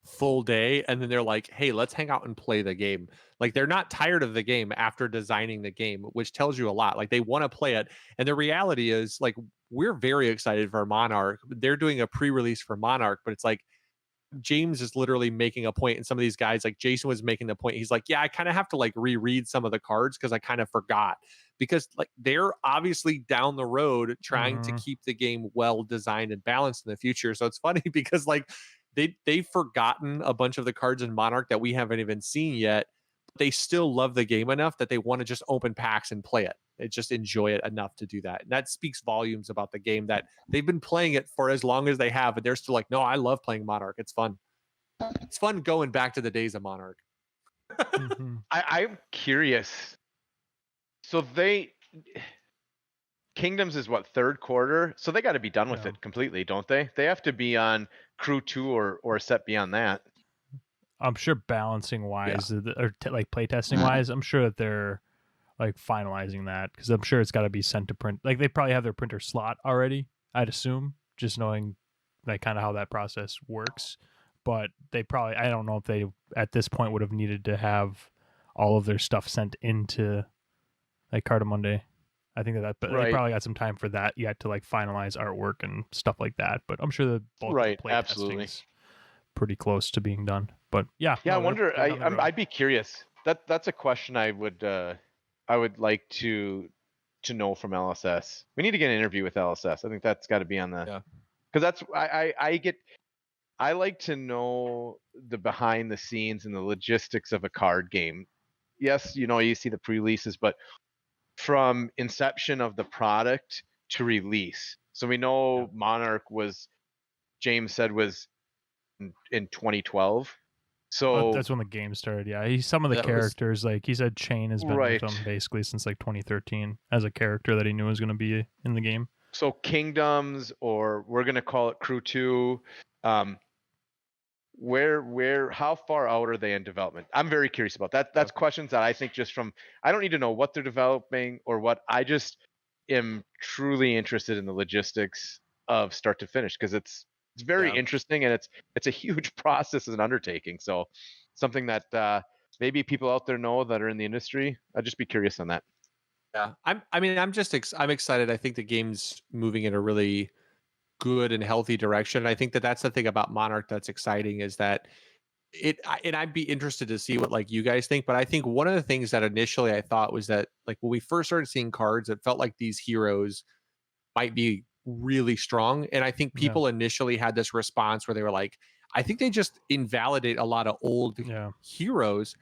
full day and then they're like, hey, let's hang out and play the game. Like they're not tired of the game after designing the game, which tells you a lot. Like they want to play it. And the reality is, like, we're very excited for Monarch. They're doing a pre-release for Monarch, but it's like James is literally making a point, and some of these guys, like Jason was making the point. He's like, yeah, I kind of have to like reread some of the cards because I kind of forgot, because like they're obviously down the road trying to keep the game well designed and balanced in the future. So it's funny because like they've forgotten a bunch of the cards in Monarch that we haven't even seen yet. But they still love the game enough that they want to just open packs and play it. They just enjoy it enough to do that. And that speaks volumes about the game, that they've been playing it for as long as they have, and they're still like, no, I love playing Monarch. It's fun. It's fun going back to the days of Monarch. I'm curious. So Kingdoms is what, third quarter? So they got to be done with it completely, don't they? They have to be on Crew 2 or a set beyond that. I'm sure balancing wise, or like playtesting wise, I'm sure that they're like finalizing that, because I'm sure it's got to be sent to print. Like they probably have their printer slot already, I'd assume, just knowing like kind of how that process works. But they probably, I don't know if they at this point would have needed to have all of their stuff sent into like Cardamonde. I think that they probably got some time for that yet to like finalize artwork and stuff like that. But I'm sure the bulk of the play testing is pretty close to being done. But yeah, I wonder. I'd be curious. That's a question I would like to know from LSS. We need to get an interview with LSS. I think that's got to be on the, because that's I like to know the behind the scenes and the logistics of a card game. Yes, you see the pre-releases, but from inception of the product to release. So we know Monarch James said was in 2012. So that's when the game started. Yeah, some of the characters, like he said, Chain has been with him basically since like 2013 as a character that he knew was going to be in the game. So Kingdoms, or we're going to call it Crew 2. How far out are they in development? I'm very curious about that. That's questions that I think I don't need to know what they're developing or what. I just am truly interested in the logistics of start to finish, because it's very interesting, and it's a huge process as an undertaking. So something that maybe people out there know that are in the industry. I'd just be curious on that. Yeah, I'm excited. I think the game's moving in a really good and healthy direction. And I think that that's the thing about Monarch that's exciting, is that and I'd be interested to see what like you guys think. But I think one of the things that initially I thought was that like when we first started seeing cards, it felt like these heroes might be really strong. And I think people initially had this response where they were like, I think they just invalidate a lot of old heroes.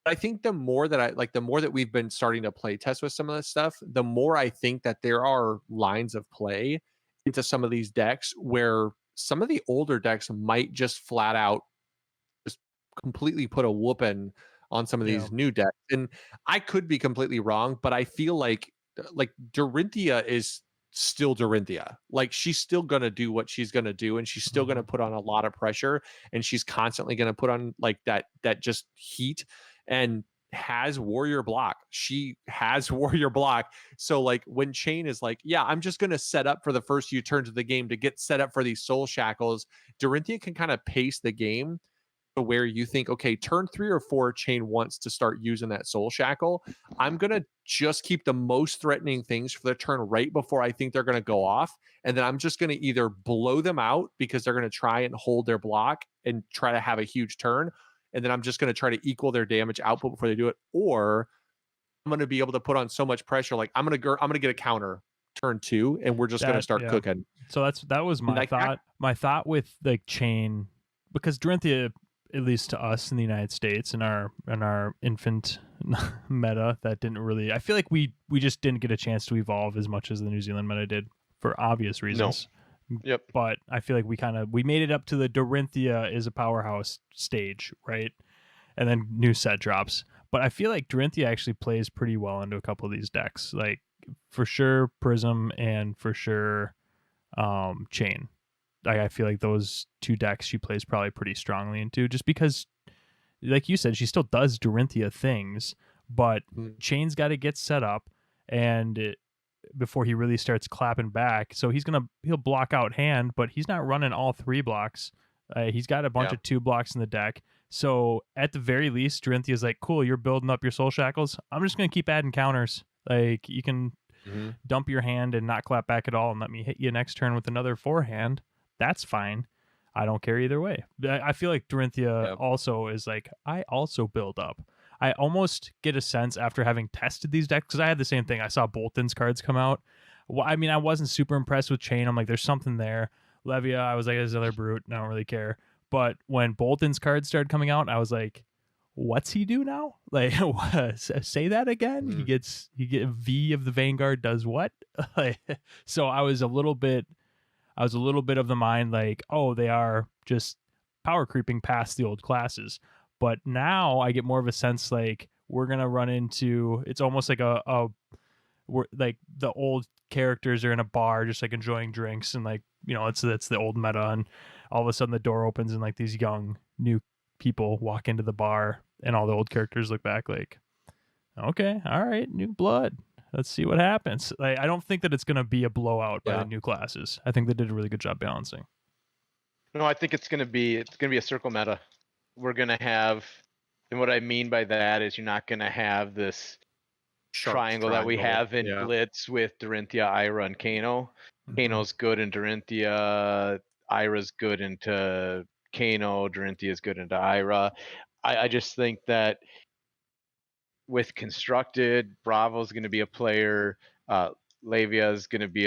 I think the more that we've been starting to play test with some of this stuff, the more I think that there are lines of play into some of these decks where some of the older decks might just flat out just completely put a whooping on some of these new decks. And I could be completely wrong, but I feel like Dorinthia is still Dorinthia. Like she's still going to do what she's going to do, and she's still going to put on a lot of pressure, and she's constantly going to put on like that just heat, and has warrior block. She has warrior block. So like when Chain is like, yeah, I'm just going to set up for the first few turns of the game to get set up for these soul shackles, Dorinthia can kind of pace the game to where you think, okay, turn 3 or 4, Chain wants to start using that soul shackle. I'm going to just keep the most threatening things for the turn right before I think they're going to go off. And then I'm just going to either blow them out because they're going to try and hold their block and try to have a huge turn. And then I'm just going to try to equal their damage output before they do it. Or I'm going to be able to put on so much pressure. Like I'm going to get a counter turn 2, and we're just going to start cooking. So that was my thought. My thought with like Chain, because Dorinthia, at least to us in the United States, in our infant meta, that didn't really, I feel like we just didn't get a chance to evolve as much as the New Zealand meta did, for obvious reasons. Yep. But I feel like we made it up to the Dorinthia is a powerhouse stage, right? And then new set drops. But I feel like Dorinthia actually plays pretty well into a couple of these decks. Like for sure Prism, and for sure Chain. I feel like those two decks she plays probably pretty strongly into, just because, like you said, she still does Dorinthia things, but Chain's got to get set up and before he really starts clapping back. So he'll block out hand, but he's not running all 3 blocks. He's got a bunch of 2 blocks in the deck. So at the very least, Dorinthia's like, cool, you're building up your Soul Shackles. I'm just going to keep adding counters. Like, you can dump your hand and not clap back at all and let me hit you next turn with another forehand. That's fine. I don't care either way. I feel like Dorinthia also is like, I also build up. I almost get a sense after having tested these decks, because I had the same thing. I saw Bolton's cards come out. Well, I mean, I wasn't super impressed with Chain. I'm like, there's something there. Levia, I was like, this other brute. I don't really care. But when Bolton's cards started coming out, I was like, what's he do now? Like, say that again? He gets V of the Vanguard does what? So I was a little bit of the mind like, oh, they are just power creeping past the old classes. But now I get more of a sense like we're gonna run into, it's almost like we're like the old characters are in a bar just like enjoying drinks, and like, you know, it's the old meta, and all of a sudden the door opens and like these young new people walk into the bar and all the old characters look back like, okay, all right, new blood, let's see what happens. Like, I don't think that it's going to be a blowout by the new classes. I think they did a really good job balancing. No, I think it's going to be a circle meta. We're going to have, and what I mean by that is you're not going to have this triangle that we have in Blitz with Dorinthia, Ira, and Kano. Kano's good in Dorinthia, Ira's good into Kano, Dorinthia's good into Ira. I just think that with Constructed, Bravo's going to be a player, Lavia is going to be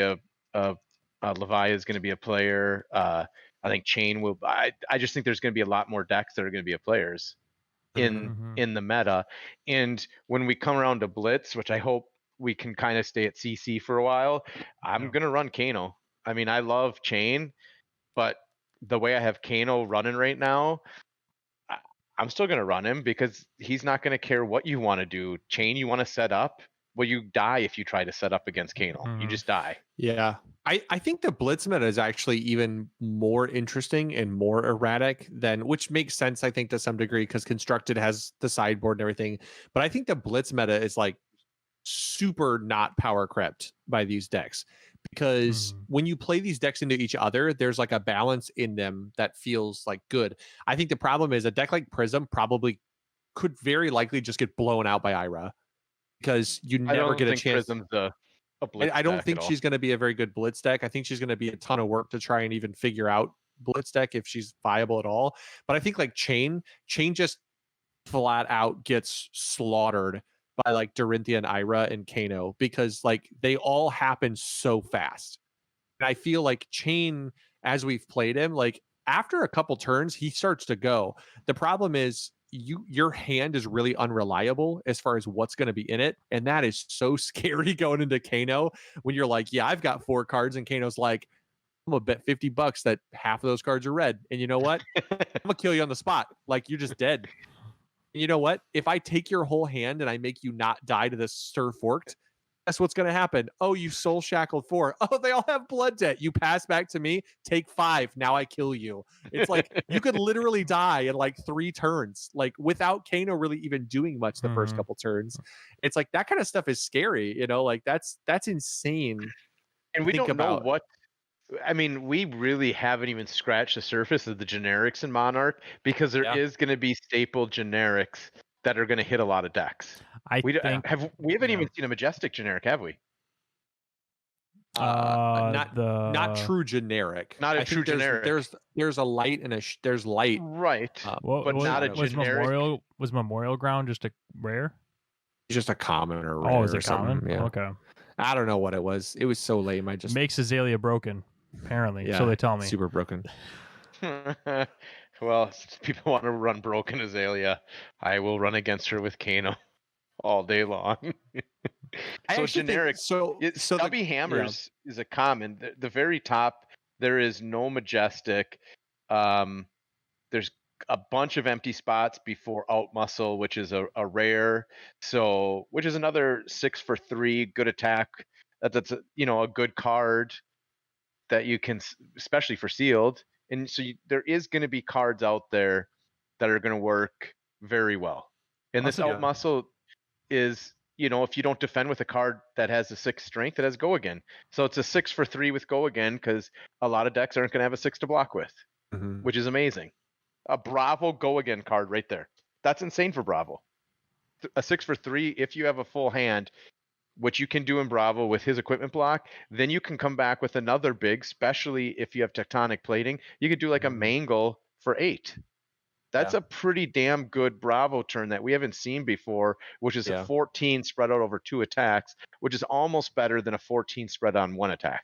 Levia is going to be a player. I think Chain will. I just think there's going to be a lot more decks that are going to be players in the meta. And when we come around to Blitz, which I hope we can kind of stay at CC for a while, I'm going to run Kano. I mean, I love Chain, but the way I have Kano running right now, I'm still going to run him because he's not going to care what you want to do. Chain, you want to set up? Well, you die if you try to set up against Kano. You just die. Yeah. I think the Blitz meta is actually even more interesting and more erratic than, which makes sense, I think, to some degree, because Constructed has the sideboard and everything. But I think the Blitz meta is like super not power crept by these decks, because when you play these decks into each other, there's like a balance in them that feels like good. I think the problem is a deck like Prism probably could very likely just get blown out by Ira, because you never get a chance. Prism's a Blitz I don't think deck she's going to be a very good Blitz deck. I think she's going to be a ton of work to try and even figure out Blitz deck if she's viable at all. But I think like Chain just flat out gets slaughtered by like Dorinthia and Ira and Kano, because like they all happen so fast. And I feel like Chain, as we've played him, like after a couple turns, he starts to go. The problem is your hand is really unreliable as far as what's going to be in it, and that is so scary going into Kano when you're like, yeah, I've got 4 cards, and Kano's like, I'm gonna bet $50 that half of those cards are red, and you know what? I'm gonna kill you on the spot. Like, you're just dead. And you know what? If I take your whole hand and I make you not die to this Stir Forked, guess what's going to happen? Oh, you Soul Shackled 4. Oh, they all have blood debt. You pass back to me, take 5. Now I kill you. It's like you could literally die in like 3 turns, like without Kano really even doing much the first couple turns. It's like that kind of stuff is scary, you know, like that's insane. And we don't know what. I mean, we really haven't even scratched the surface of the generics in Monarch, because there is going to be staple generics that are going to hit a lot of decks. We haven't even seen a Majestic generic, have we? Not true generic. Not a true generic. There's a light and there's light. Right. But not a generic. Was Memorial Ground just a rare? Just a common or rare. Oh, is it common? Yeah. Okay. I don't know what it was. It was so lame. I just makes Azalea broken, apparently. So they tell me. Super broken. Well, if people want to run broken Azalea, I will run against her with Kano all day long. So generic. Stubby Hammers is a common. The very top, there is no Majestic. There's a bunch of empty spots before Out Muscle, which is a rare. So, which is another 6 for 3, good attack. That's a good card. that you can, especially for sealed. And so there is going to be cards out there that are going to work very well. And this Also, out muscle is, if you don't defend with a card that has a 6 strength, it has go again. So it's a 6 for 3 with go again, because a lot of decks aren't going to have a 6 to block with, which is amazing. A Bravo go again card right there. That's insane for Bravo. A 6 for 3 if you have a full hand, which you can do in Bravo with his equipment block. Then you can come back with another big, especially if you have tectonic plating. You could do like a Mangle for 8. That's a pretty damn good Bravo turn that we haven't seen before, which is a 14 spread out over 2 attacks, which is almost better than a 14 spread on 1 attack.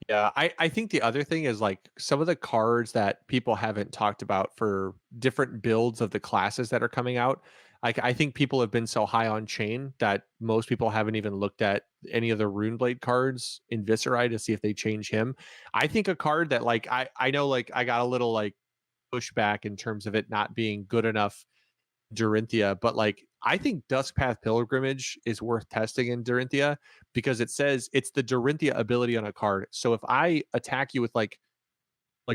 Yeah, I think the other thing is like some of the cards that people haven't talked about for different builds of the classes that are coming out. Like I think people have been so high on Chain that most people haven't even looked at any of the Runeblade cards in Viserai to see if they change him. I think a card that like I know like I got a little like pushback in terms of it not being good enough Dorinthia, but like I think Duskpath Pilgrimage is worth testing in Dorinthia because it says it's the Dorinthia ability on a card. So if I attack you with like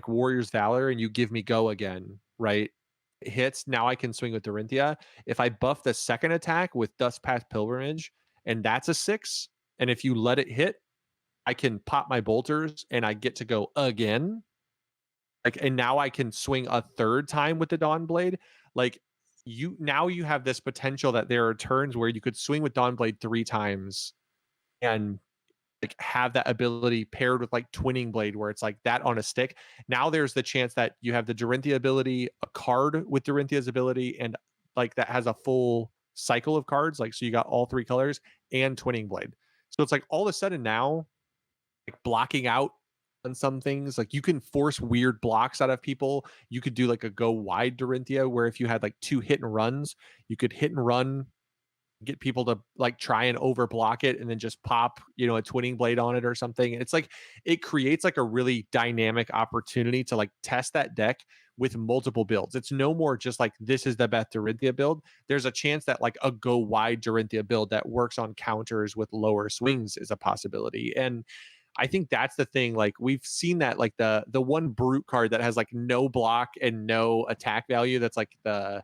Warrior's Valor and you give me go again, right? It hits, now I can swing with Dorinthia. If I buff the second attack with Duskpath Pilgrimage and that's a 6, and if you let it hit, I can pop my bolters and I get to go again. Like, and now I can swing a third time with the Dawnblade. Like, you have this potential that there are turns where you could swing with Dawnblade 3 times and like have that ability paired with like Twinning Blade where it's like that on a stick. Now there's the chance that you have the Dorinthia ability, a card with Dorinthia's ability, and like that has a full cycle of cards. Like, so you got all 3 colors and Twinning Blade. So it's like all of a sudden now, like blocking out on some things, like you can force weird blocks out of people. You could do like a go wide Dorinthia where if you had like 2 hit and runs, you could hit and run, get people to like try and over block it and then just pop, a Twinning Blade on it or something. It's like it creates like a really dynamic opportunity to like test that deck with multiple builds. It's no more just like this is the best Dorinthia build. There's a chance that like a go wide Dorinthia build that works on counters with lower swings is a possibility. And I think that's the thing. Like we've seen that like the one brute card that has like no block and no attack value. That's like the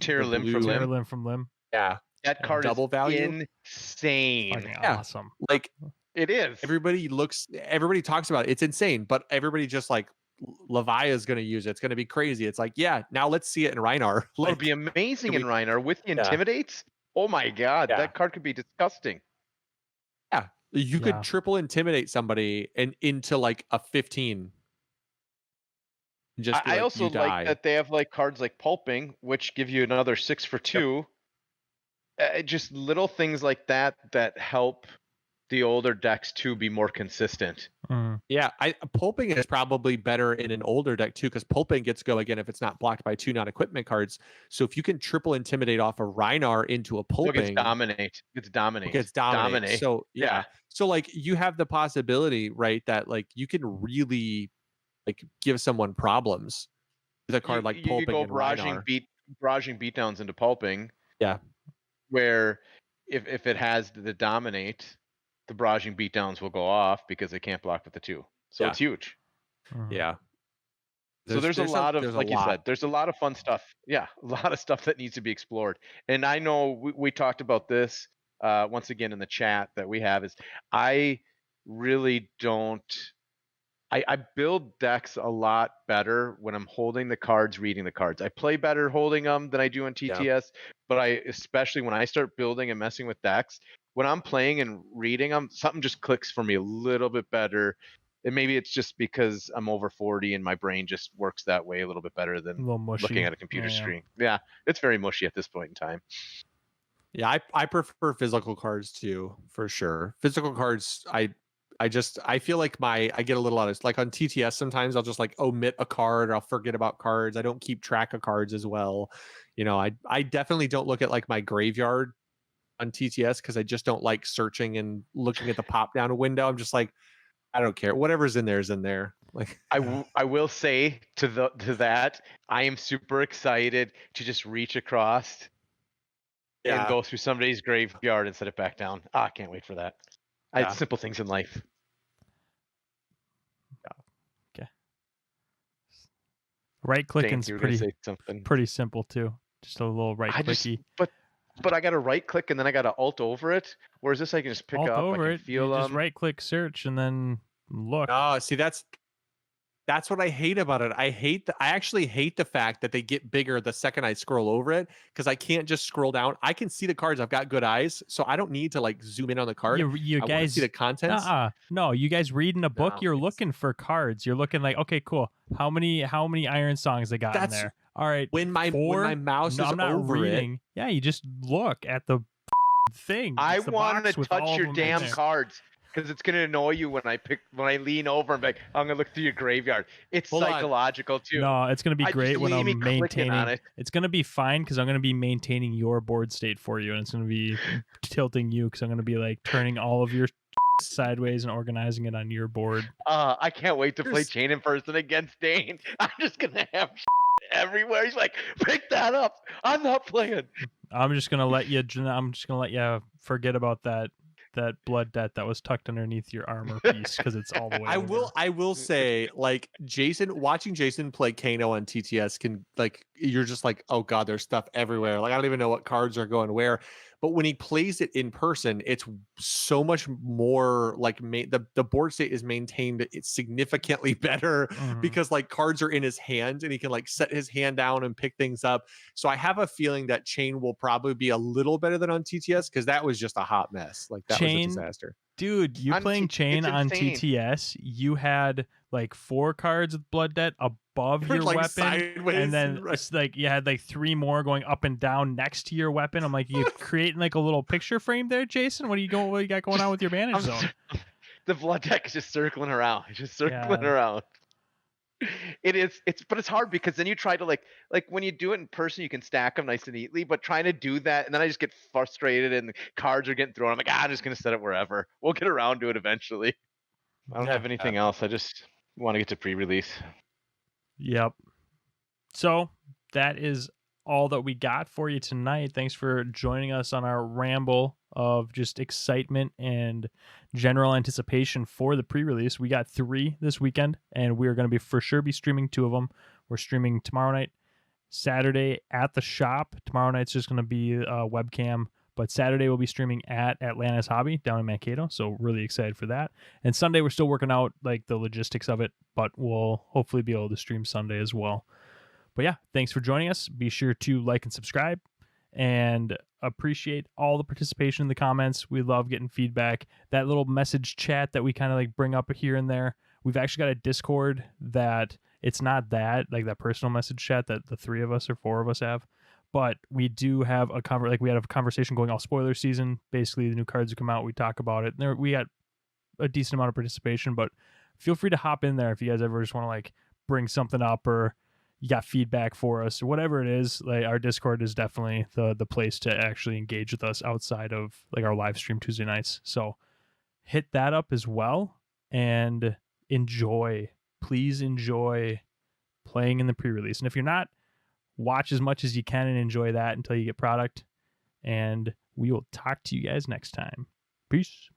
Tear limb from limb. Limb from limb. Yeah, that card double is value. Insane. Awesome. Like it is. Everybody talks about it. It's insane, but everybody just like Leviah is going to use it. It's going to be crazy. It's like, yeah, now let's see it in Rhinar. Like, it would be amazing in Rhinar with the Intimidates. Oh my god, that card could be disgusting. Yeah, you could triple intimidate somebody and into like a 15. Just I also like that they have like cards like Pulping, which give you another 6 for 2. Just little things like that help the older decks to be more consistent. Yeah, Pulping is probably better in an older deck too, because Pulping gets go again if it's not blocked by 2 non-equipment cards. So if you can triple intimidate off a Rhinar into a Pulping, it's dominate. So so like you have the possibility, right, that like you can really like give someone problems with a card like Pulping. You go barraging beatdowns into Pulping. Yeah, where if it has the dominate, the barraging beatdowns will go off because they can't block with the 2. So it's huge. Yeah. So there's a lot of, like you said, there's a lot of fun stuff. Yeah, a lot of stuff that needs to be explored. And I know we talked about this once again in the chat that we have is I really don't. I build decks a lot better when I'm holding the cards, reading the cards. I play better holding them than I do in TTS, but especially when I start building and messing with decks, when I'm playing and reading them, something just clicks for me a little bit better. And maybe it's just because I'm over 40 and my brain just works that way a little bit better than looking at a computer screen. Yeah, it's very mushy at this point in time. Yeah, I prefer physical cards too, for sure. Physical cards, I feel like I get a little honest. Like on TTS, sometimes I'll just like omit a card or I'll forget about cards. I don't keep track of cards as well. I definitely don't look at like my graveyard on TTS because I just don't like searching and looking at the pop down window. I'm just like, I don't care. Whatever's in there is in there. Like I will say to that, I am super excited to just reach across and go through somebody's graveyard and set it back down. I can't wait for that. Simple things in life. Right clicking's you were gonna pretty say something. pretty simple too. Just a little right clicky. But I got to right click and then I got to alt over it. Whereas this I can just pick Alt up. I over can it. feel You just them. right click search and then look. Oh, see, that's what I hate about it. I actually hate the fact that they get bigger the second I scroll over it, because I can't just scroll down. I can see the cards. I've got good eyes, so I don't need to like zoom in on the card. You I want to guys see the contents. No, you guys reading a book, No, you're it's- looking for cards. You're looking like, okay, cool. How many Iron Songs they got in That's there? All right. when my mouse No, is I'm not over reading. it. Yeah, you just look at the thing. I It's the want box to with all touch of your them in damn there. cards because it's gonna annoy you when I lean over and be like, I'm gonna look through your graveyard. It's Hold on. psychological too. No, it's gonna be I great just when see me I'm clicking on maintaining. it. It's gonna be fine because I'm gonna be maintaining your board state for you, and it's gonna be tilting you because I'm gonna be like turning all of your sideways and organizing it on your board. I can't wait to play There's- Chain in person against Dane. I'm just gonna have everywhere. He's like, pick that up. I'm not playing. I'm just gonna let you. I'm just gonna let you forget about that blood debt that was tucked underneath your armor piece because it's all the way. I will say, like, watching Jason play Kano on TTS can, like, you're just like, oh god, there's stuff everywhere. Like, I don't even know what cards are going where. But when he plays it in person, it's so much more like the board state is maintained. It's significantly better because like cards are in his hand and he can like set his hand down and pick things up. So I have a feeling that Chain will probably be a little better than on TTS because that was just a hot mess. Like that was a disaster. Dude, you playing Chain it's on insane. TTS, you had like 4 cards with blood debt above your Like weapon, sideways and then right. it's like you had like 3 more going up and down next to your weapon. I'm like, you creating like a little picture frame there, Jason? What you got going on with your manage zone? The blood deck is just circling around. It's just circling Yeah. around. But it's hard because then you try to like when you do it in person, you can stack them nice and neatly. But trying to do that, and then I just get frustrated, and the cards are getting thrown. I'm like, I'm just gonna set it wherever. We'll get around to it eventually. I don't have anything else. I just want to get to pre-release. Yep. So that is all that we got for you tonight. Thanks for joining us on our ramble of just excitement and general anticipation for the pre-release. We got 3 this weekend, and we're going to for sure be streaming 2 of them. We're streaming tomorrow night, Saturday at the shop. Tomorrow night's just going to be a webcam, but Saturday we'll be streaming at Atlantis Hobby down in Mankato, so really excited for that. And Sunday we're still working out like the logistics of it, but we'll hopefully be able to stream Sunday as well. But yeah, thanks for joining us. Be sure to like and subscribe, and appreciate all the participation in the comments. We love getting feedback. That little message chat that we kind of like bring up here and there. We've actually got a Discord that it's not that like that personal message chat that the 3 of us or 4 of us have, but we do have we had a conversation going all spoiler season. Basically, the new cards have come out. We talk about it. And we got a decent amount of participation, but feel free to hop in there if you guys ever just want to like bring something up or you got feedback for us or whatever it is. Like our Discord is definitely the place to actually engage with us outside of like our live stream Tuesday nights. So hit that up as well and please enjoy playing in the pre-release. And if you're not, watch as much as you can and enjoy that until you get product. And we will talk to you guys next time. Peace.